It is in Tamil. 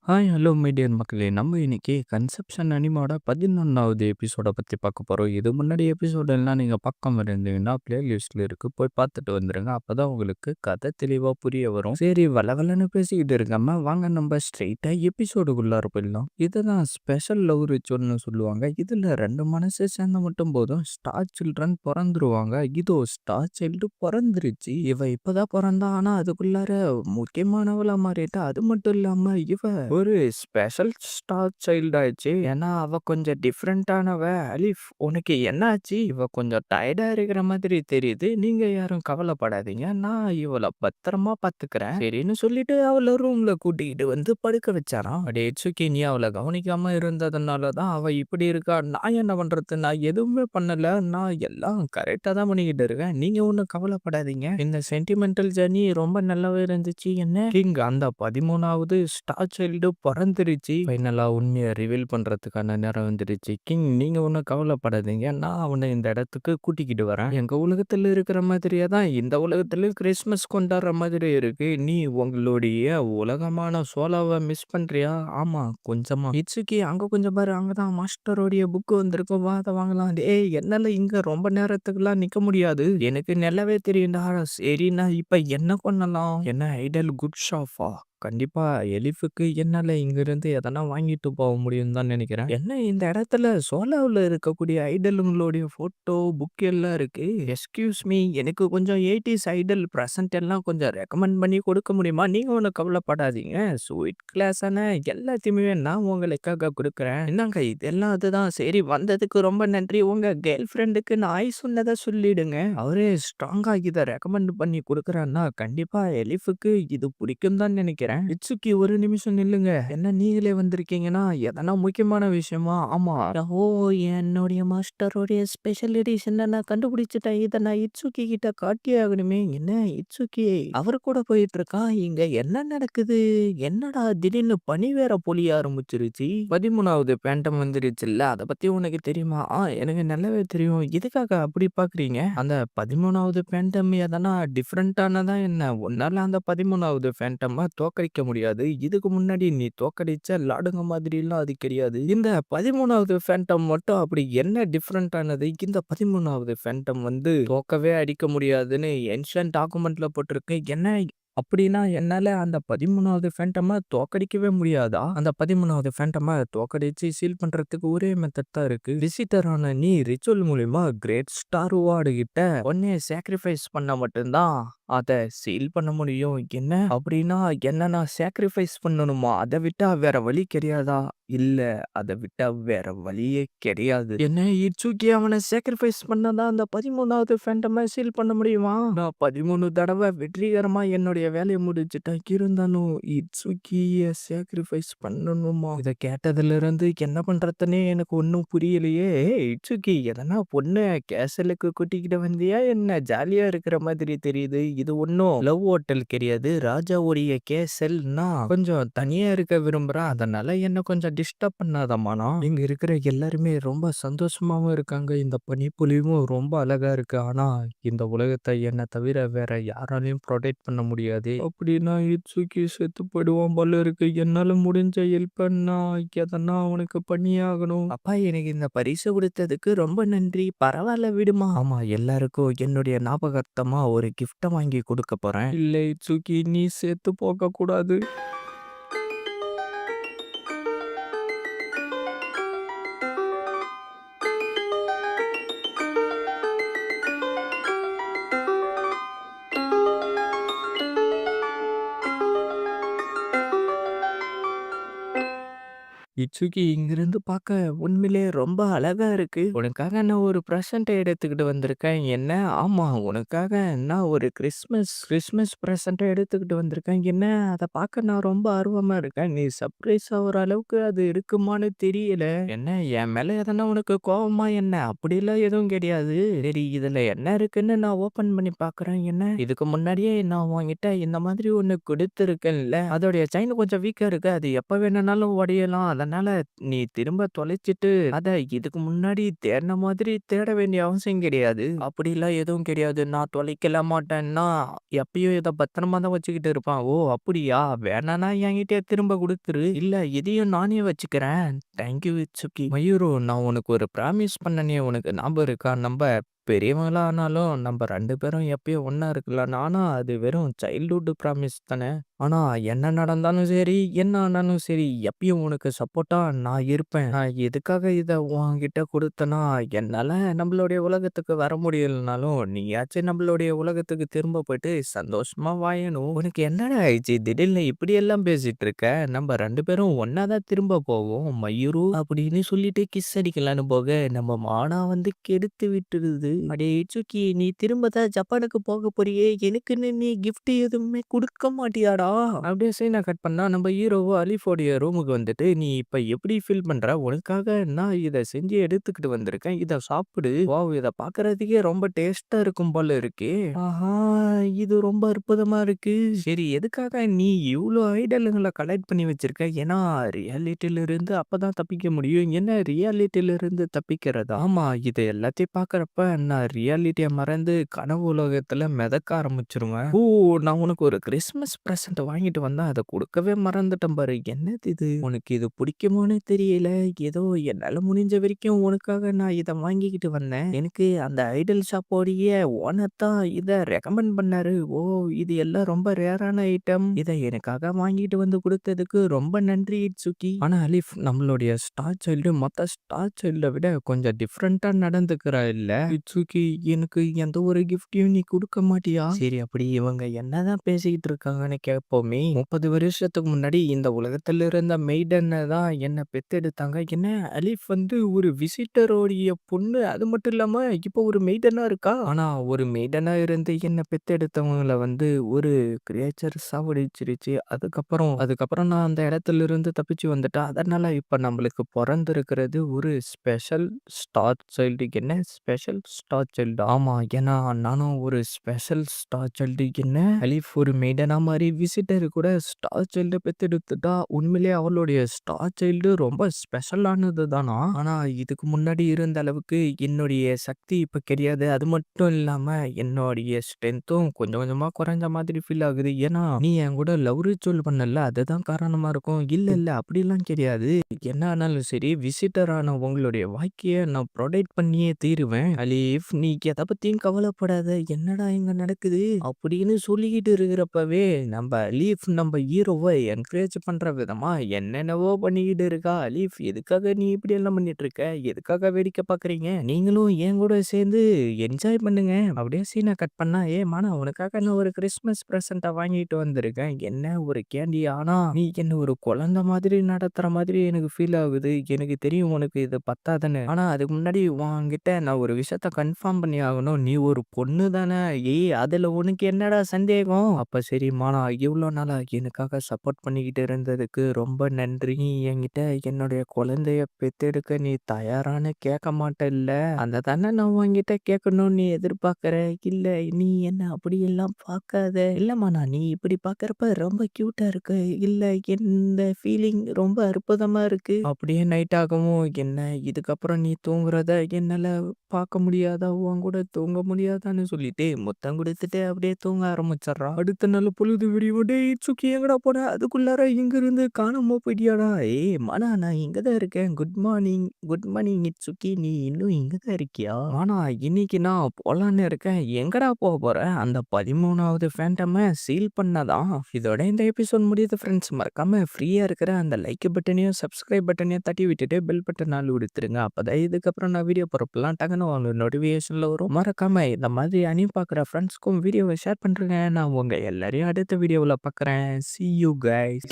ஹாய், ஹலோ மை டியர் மக்களே! நம்ம இன்னைக்கு கன்செப்ஷன் அனிமோட 11வது எபிசோட பத்தி பார்க்க போறோம். இது முன்னாடி எபிசோட் எல்லாம் நீங்க பார்க்காம இருந்தீங்கன்னா, பிளேலிஸ்ட்ல இருக்கு. போய் பார்த்துட்டு வந்துருங்க. அப்பதான் உங்களுக்கு கதை தெளிவா புரிய வரும். சரி, வளவளன்னு பேசிக்கிட்டு இருக்காம, வாங்க நம்ம ஸ்ட்ரெயிட்டா எபிசோடுக்குள்ளார போயிடலாம். இதுதான் ஸ்பெஷல் லவ் ரிச்சுவல்னு சொல்லுவாங்க. இதுல 2 மனசு சேர்ந்தா மட்டும் போதும், ஸ்டார் சில்ட்ரன் பொறந்துருவாங்க. இதோ ஸ்டார் சைல்டு பொறந்துருச்சு. இவ இப்பதான் பொறந்தா, ஆனா அதுக்குள்ளார முக்கியமானவளா மாறிட்டா. அது மட்டும் இல்லாம இவ ஒரு ஸ்பெஷல் ஸ்டார் சைல்டு ஆயிடுச்சு. ஏன்னா அவ கொஞ்சம் டிஃப்ரெண்டானவ. அலிஃப், உனக்கு என்னாச்சு? இவ கொஞ்சம் டயர்டா இருக்கிற மாதிரி தெரியுது. நீங்க யாரும் கவலைப்படாதீங்க, நான் இவளை பத்திரமா பாத்துக்கிறேன் சரின்னு சொல்லிட்டு அவளை ரூம்ல கூட்டிக்கிட்டு வந்து படுக்க வச்சாராம். அடே சுக்கி, நீ அவளை கவனிக்காம இருந்ததுனாலதான் அவ இப்படி இருக்கா. நான் என்ன பண்றது? நான் எதுவுமே பண்ணல. நான் எல்லாம் கரெக்டா தான் பண்ணிக்கிட்டு இருக்கேன். நீங்க ஒண்ணும் கவலைப்படாதீங்க. இந்த சென்டிமெண்டல் ஜர்னி ரொம்ப நல்லாவே இருந்துச்சு. என்ன கிங், அந்த 13வது ஸ்டார் சைல்டு பொறந்துருச்சு. ஃபைனலா உண்மையை ரிவீல் பண்றதுக்கான நேரம் வந்துருச்சு. கிங், நீங்க ஒன்றும் கவலைப்படாதீங்க. நான் அவனை இந்த இடத்துக்கு கூட்டிக்கிட்டு வரேன். எங்க உலகத்துல இருக்கிற மாதிரியே தான் இந்த உலகத்துல கிறிஸ்மஸ் கொண்டாடுற மாதிரி இருக்கு. நீ உங்களுடைய உலகமான சோலாவை மிஸ் பண்றியா? ஆமா, கொஞ்சமா. இட்சுகி, அங்க கொஞ்சம் பாரு, அங்கதான் மாஸ்டரோடைய புக் வந்திருக்கும். வா, அதை வாங்கலாம். டேய், என்னால இங்க ரொம்ப நேரத்துக்குலாம் நிக்க முடியாது. எனக்கு நல்லாவே தெரியும்டா. சரி, நான் இப்ப என்ன பண்ணலாம்? என்ன ஐடல் குட் ஷாஃபா? கண்டிப்பா எலிஃபுக்கு என்னால இங்கிருந்து எதனா வாங்கிட்டு போக முடியும்னு தான் நினைக்கிறேன். என்ன இந்த இடத்துல சோலாவில் இருக்கக்கூடிய ஐடலுங்களுடைய போட்டோ புக் எல்லாம் இருக்கு. எஸ்கியூஸ் மீ, எனக்கு கொஞ்சம் 80s ஐடல் பிரசன்ட் எல்லாம் கொஞ்சம் ரெக்கமெண்ட் பண்ணி கொடுக்க முடியுமா? நீங்க ஒன்றும் கவலைப்படாதீங்க. ஸ்வீட் கிளாஸான எல்லாத்தையுமே நான் உங்களுக்காக கொடுக்குறேன். என்னங்க இதெல்லாம் அதுதான். சரி, வந்ததுக்கு ரொம்ப நன்றி. உங்க கேர்ள் ஃப்ரெண்டுக்கு நான் சொன்னதை சொல்லிடுங்க. அவரே ஸ்ட்ராங்கா இதை ரெக்கமெண்ட் பண்ணி கொடுக்குறான்னா கண்டிப்பா எலிஃபுக்கு இது பிடிக்கும் தான் நினைக்கிறேன். இட்சுகி, ஒரு நிமிஷம் நில்லுங்க. என்ன நீங்களே வந்திருக்கீங்கன்னா எதனா முக்கியமான விஷயமா? ஆமா. ஓ, என்னுடைய மாஸ்டருடைய ஸ்பெஷல் எடிஷன் நான் கண்டுபிடிச்சிட்டேன். இதை நான் இட்சுகி கிட்ட காட்டியே ஆகணுமே. என்ன இட்சுகி அவர் கூட போயிட்டு இருக்கா? இங்க என்ன நடக்குது? என்னடா திடீர்னு பனி வேற பொழிய ஆரம்பிச்சிருச்சு. 13வது பேண்டம் வந்துருச்சுல்ல, அதை பத்தி உனக்கு தெரியுமா? எனக்கு நல்லாவே தெரியும். எதுக்காக அப்படி பாக்குறீங்க? அந்த 13வது பேண்டம் எதனா டிஃப்ரெண்டானதா என்ன? உன்னால அந்த 13வது பேண்டம் தோக்கடிக்க முடியாது. இதுக்கு முன்னாடி நீ தோக்கடிச்ச லாடுங்க மாதிரி எல்லாம் அது கிடையாது. இந்த 13வது பேண்டம் மட்டும் அப்படி என்ன டிஃப்ரெண்ட் ஆனது? இந்த 13வது பேண்டம் வந்து தோக்கவே அடிக்க முடியாதுன்னு ஏன்ஷியன்ட் டாக்குமெண்ட்ல போட்டிருக்கு. என்ன அப்படின்னா என்னால அந்த 13வது ஃபேண்டம தோக்கடிக்கவே முடியாதா? அந்த 13வது ஃபேண்டம தோக்கடிச்சு சீல் பண்றதுக்கு ஒரே மெத்தட் தான் இருக்கு. விசிட்டரான நீ ரிச்சுவல் மூலியமா கிரேட் ஸ்டார் வார்டு கிட்ட உன்னைய சாக்ரிஃபைஸ் பண்ண மட்டும்தான் அத சீல் பண்ண முடியும். என்ன அப்படின்னா, என்ன நான் சாக்ரிஃபைஸ் பண்ணணுமா? அதை விட்டா வேற வழி கிடையாதா? இல்ல, அதை விட்டா வேற வழியே கிடையாது. என்ன இட்சுகி, அவனை சாக்ரிஃபைஸ் பண்ணாதான் அந்த 13வது ஃபேண்டம சீல் பண்ண முடியுமா? நான் 13 தடவை வெற்றிகரமா என்னுடைய வேலையை முடிச்சுட்டேன். இருந்தாலும் இட்சுகிய சாக்ரிஃபைஸ் பண்ணணுமா? இதை கேட்டதுல இருந்து என்ன பண்றதுன்னே எனக்கு ஒன்றும் புரியலையே. இட்சுகி, எதனா பொண்ணு கேசலுக்கு கூட்டிக்கிட்டு வந்தியா என்ன? ஜாலியா இருக்கிற மாதிரி தெரியுது. இது ஒன்றும் லவ் ஹோட்டல் கிடையாது. ராஜாவுடைய கேசல். நான் கொஞ்சம் தனியா இருக்க விரும்புறேன். அதனால என்ன கொஞ்சம் டிஸ்டர்ப் பண்ணாதம்மாண்ணா. இங்க இருக்கிற எல்லாருமே ரொம்ப சந்தோஷமாவும் இருக்காங்க. இந்த பனிப்பொழிவும் ரொம்ப அழகா இருக்கு. ஆனா இந்த உலகத்தை என்னை தவிர வேற யாராலையும் ப்ரொடெக்ட் பண்ண முடியாது. அப்படின்னா இட்சுகி செத்து போயிடுவான் போல இருக்கு. என்னால முடிஞ்ச ஹெல்ப் பண்ணா எதனா அவனுக்கு பண்ணியாகணும். அப்பா, எனக்கு இந்த பரிசு கொடுத்ததுக்கு ரொம்ப நன்றி. பரவாயில்ல, விடுமா. ஆமா, எல்லாருக்கும் என்னுடைய ஞாபகார்த்தமா ஒரு கிஃப்ட வாங்கி கொடுக்க போறேன். இல்லை இட்சுகி, நீ செத்து போக கூடாது. இட்சுகி, இங்கிருந்து பார்க்க உண்மையிலே ரொம்ப அழகா இருக்கு. உனக்காக நான் ஒரு பிரசன்ட் எடுத்துக்கிட்டு வந்திருக்கேன். என்ன? ஆமா, உனக்காக நான் ஒரு கிறிஸ்மஸ் பிரசன்ட் எடுத்துக்கிட்டு வந்திருக்கேன். என்ன? அதை பார்க்க நான் ரொம்ப ஆர்வமா இருக்கேன். நீ சர்ப்ரைஸ் ஆகுற அளவுக்கு அது இருக்குமான்னு தெரியல. என்ன, என் மேல எதனா உனக்கு கோவமா என்ன? அப்படிலாம் எதுவும் கிடையாது. சரி, இதுல என்ன இருக்குன்னு நான் ஓபன் பண்ணி பார்க்கறேன். என்ன? இதுக்கு முன்னாடியே நான் உன்கிட்ட இந்த மாதிரி ஒண்ணு கொடுத்துருக்கேன்ல, அதோடைய செயின் கொஞ்சம் வீக்கா இருக்கு. அது எப்ப வேணும்னாலும் உடையலாம். அதனால நீ திரும்ப தொலைச்சிட்டு அத இதுக்கு முன்னாடி தேடின மாதிரி தேட வேண்டிய அவசியம் கிடையாது. அப்படிலாம் எதுவும் கிடையாது. நான் தொலைக்கல மாட்டேன்னா, எப்பயும் இத பத்திரமா தான் வச்சுக்கிட்டு இருப்பான். ஓ! அப்படியா? வேணான்னா என்கிட்டயே திரும்ப குடுத்துரு. இல்ல இதையும் நானே வச்சுக்கிறேன். Thank you இட்சுகி. மயூரு, நான் உனக்கு ஒரு ப்ராமிஸ் பண்ணனே உனக்கு ஞாபகம் இருக்கா? நம்ப பெரியவங்களா ஆனாலும் நம்ம 2 பேரும் எப்பயும் ஒண்ணா இருக்கலாம். ஆனா அது வெறும் சைல்ட்ஹுட் ப்ராமிஸ் தானே. ஆனா என்ன நடந்தாலும் சரி, என்ன ஆனாலும் சரி, எப்பயும் உனக்கு சப்போர்ட்டா நான் இருப்பேன். நான் எதுக்காக இத உன்கிட்ட குடுத்தேன்னா, என்னால நம்மளுடைய உலகத்துக்கு வர முடியலனாலும், நீயாச்சும் நம்மளுடைய உலகத்துக்கு திரும்ப போயிட்டு சந்தோஷமா வாழணும். உனக்கு என்னடா ஆயிடுச்சு? திடீர்னு இப்படியெல்லாம் பேசிட்டு இருக்க? நம்ம 2 பேரும் ஒண்ணா தான் திரும்ப போவோம். மயூரு அப்படின்னு சொல்லிட்டு கிஸ் அடிக்கலான்னு போக, நம்ம மானா வந்து கெடுத்து விட்டுடுது. அடே இட்சுகி, நீ திரும்ப தான் ஜப்பானுக்கு போக போறியே, எனக்குன்னு நீ கிஃப்ட் எதுவுமே குடுக்க மாட்டியாடா? அப்படியே சீனை கட் பண்ணா நம்ம ஹீரோவோ அலிஃபோடைய ரூமுக்கு வந்துட்டு, நீ இப்ப எப்படி ஃபீல் பண்ற? உனக்காக நான் இத செஞ்சு எடுத்துக்கிட்டு வந்திருக்கேன். இத சாப்பிடு. வாவ்! இத பார்க்கறதுக்கே ரொம்ப டேஸ்ட்டா இருக்கும் போல இருக்கே. ஆஹா! இது ரொம்ப அற்புதமா இருக்கு. சரி, எதுக்காக நீ இவ்ளோ ஐடலுங்கள கலெக்ட் பண்ணி வச்சிருக்க? ஏன்னா ரியாலிட்டில இருந்து அப்பதான் தப்பிக்க முடியும். என்ன ரியாலிட்டில இருந்து தப்பிக்கிறதா? ஆமா, இது எல்லாத்தையும் பார்க்கறப்ப நான் ரியாலிட்டிய மறந்து கனவு உலகத்துல மிதக்க ஆரம்பிச்சுருவேன். ஓ! நான் உனக்கு ஒரு கிறிஸ்மஸ் பிரசன்ட் வாங்கிட்டு வந்தேன். அத குடுக்கவே மறந்துட்டேன் பாரு. என்னது இது? உனக்கு இது பிடிக்குமோன்னு தெரியல. ஏதோ என்னால முடிஞ்ச வரைக்கும் உனக்காக நான் இத வாங்கிக்கிட்டு வந்தேன். எனக்கு அந்த ஐடல் ஷாப்போடைய ஓனர் தான் இத ரெக்கமெண்ட் பண்ணாரு. ஓ! இது எல்லாம் ரொம்ப ரேரான ஐட்டம். இத எனக்காக வாங்கிட்டு வந்து குடுத்ததுக்கு ரொம்ப நன்றி இட்சுகி. ஆனா அலிஃப், நம்மளுடைய ஸ்டார் சைல்டு மத்த ஸ்டார் சைல்ட விட கொஞ்சம் டிஃபரெண்ட்டா நடந்துக்கிறா இல்ல? இட்சுகி, எனக்கு எந்த ஒரு கிஃப்ட்டையும் நீ குடுக்க மாட்டியா? சரி, அப்படி இவங்க என்னதான் பேசிக்கிட்டு இருக்காங்கன்னு கேட்போமே. 30 வருஷத்துக்கு முன்னாடி இந்த உலகத்துல இருந்த மெய்டன தான் என்ன பெத்தெடுத்தாங்க. என்ன அலிஃப் வந்து ஒரு விசிட்டரோடைய பொண்ணு. அது மட்டும் இல்லாம இப்போ ஒரு மெய்டனா இருக்கா. ஆனா ஒரு மெய்டனா இருந்து என்ன பெத்தெடுத்தவங்கள வந்து ஒரு கிரியேச்சர் சாவடிச்சிருச்சு. அதுக்கப்புறம் நான் அந்த இடத்துல இருந்து தப்பிச்சு வந்துட்டேன். அதனால இப்ப நம்மளுக்கு பொறந்திருக்கிறது ஒரு ஸ்பெஷல் ஸ்டார் சைல்டு. என்ன ஸ்பெஷல் ஸ்டார் சைல்டு? ஆமா, ஏன்னா நானும் ஒரு ஸ்பெஷல் ஸ்டார் சைல்டு. என்ன அலிஃப் ஒரு மெய்டனா மாறி விசிட்டர் கூட ஸ்டார் சைல்டு பெத்தெடுத்துட்டா? உண்மையிலேயே அவளுடைய ஸ்டார் சைல்டு ரொம்ப ஸ்பெஷலானது தானா? ஆனா இதுக்கு முன்னாடி இருந்த அளவுக்கு என்னுடைய சக்தி இப்ப கிடையாது. அது மட்டும் இல்லாம என்னுடைய ஸ்ட்ரென்த்தும் கொஞ்சம் கொஞ்சமா குறைஞ்ச மாதிரி ஃபீல் ஆகுது. ஏன்னா நீ என் கூட லவ் ரிச்சுவல் பண்ணல, அதுதான் காரணமா இருக்கும். இல்ல இல்ல, அப்படிலாம் கிடையாது. என்ன ஆனாலும் சரி, விசிட்டர் ஆன உங்களுடைய வாழ்க்கைய நான் ப்ரொடெக்ட் பண்ணியே தீருவேன். அலீஃப், நீ எத பத்தியும் கவலைப்படாத. என்னடா இங்க நடக்குது அப்படின்னு சொல்லிக்கிட்டு இருக்கிறப்பவே நம்ம அலீஃப் நம்ம ஹீரோவை என்கரேஜ் பண்ற விதமா என்னென்னவோ பண்ணிக்கிட்டு இருக்கா. அலீஃப், எதுக்காக நீ இப்படி எல்லாம் பண்ணிட்டு இருக்க? எதுக்காக வேடிக்கை பாக்குறீங்க? நீங்களும் என் கூட சேர்ந்து என்ஜாய் பண்ணுங்க. அப்படியே சீனை கட் பண்ணா, ஏ மானா, உனக்காக நான் ஒரு கிறிஸ்மஸ் பிரசன்ட்டா வாங்கிட்டு வந்திருக்கேன். என்ன ஒரு கேண்டி. ஆனா நீ என்ன ஒரு குழந்தை மாதிரி நடத்துற மாதிரி எனக்கு ஃபீல் ஆகுது. எனக்கு தெரியும் உனக்கு இது பத்தாதுன்னு. ஆனா அதுக்கு முன்னாடி உன்கிட்ட நான் ஒரு விஷயத்த கன்ஃபார்ம் பண்ணி ஆகணும். நீ ஒரு பொண்ணு தானே? ஏய், அதுல உனக்கு என்னடா சந்தேகம்? அப்ப சரி மானா, இவ்வளோ நாளா எனக்காக சப்போர்ட் பண்ணிக்கிட்டு இருந்ததுக்கு ரொம்ப நன்றி. நீ என்கிட்ட என்னுடைய குழந்தைய பெத்தெடுக்க நீ தயாரான்னு கேட்க மாட்டல்ல? அந்த தானே நான் உன்கிட்ட கேட்கணும்னு நீ எதிர்பார்க்கிற. இல்ல, நீ என்ன அப்படியெல்லாம் பார்க்காத. இல்லம்மா, நான் நீ இப்படி பார்க்கறப்ப ரொம்ப கியூட்டா இருக்கு. இல்ல, இந்த ஃபீலிங் ரொம்ப அற்புதமா இருக்கு. அப்படியே நைட் ஆகவும், என்ன இதுக்கப்புறம் நீ தூங்குறத என்னால பார்க்க முடியாதா? உன் கூட தூங்க முடியாதான்னு சொல்லிட்டு முத்தம் குடுத்துட்டு அப்படியே தூங்க ஆரம்பிச்சிடுறா. அடுத்த நாள் பொழுது விடியும். டேய் இட்சுகி, எங்கடா போன? அதுக்குள்ளார இங்க இருந்து காணாம போயிட்டியாடா? ஏய் மானா, நான் இங்க தான் இருக்கேன். Good morning. Good morning Itsuki. நீ இன்னும் இங்க தான் இருக்கியா? ஆனா இன்னைக்கு நான் போலான்னு இருக்கேன். எங்கடா போற? அந்த 13வது ஃபேண்டம சீல் பண்ணதான். இதோட இந்த எபிசோட் முடியுது ஃப்ரெண்ட்ஸ். மறக்காம ஃப்ரீயா இருக்கிற அந்த லைக் பட்டனையும் சப்ஸ்கிரைப் பட்டனையும் தட்டி விட்டுட்டு பெல் பட்டன் ஆல் கொடுத்துருங்க. அப்பதான் இதுக்கப்புறம் நான் வீடியோ போறப்பெல்லாம் டக்குனு உங்களுக்கு நோட்டிஃபிகேஷன்ல வரும். மறக்காம இந்த மாதிரி அணி பார்க்குற ஃப்ரெண்ட்ஸ்க்கும் வீடியோவை ஷேர் பண்றேங்க. நான் உங்க எல்லாரையும் அடுத்த வீடியோவில் பார்க்குறேன். See you guys.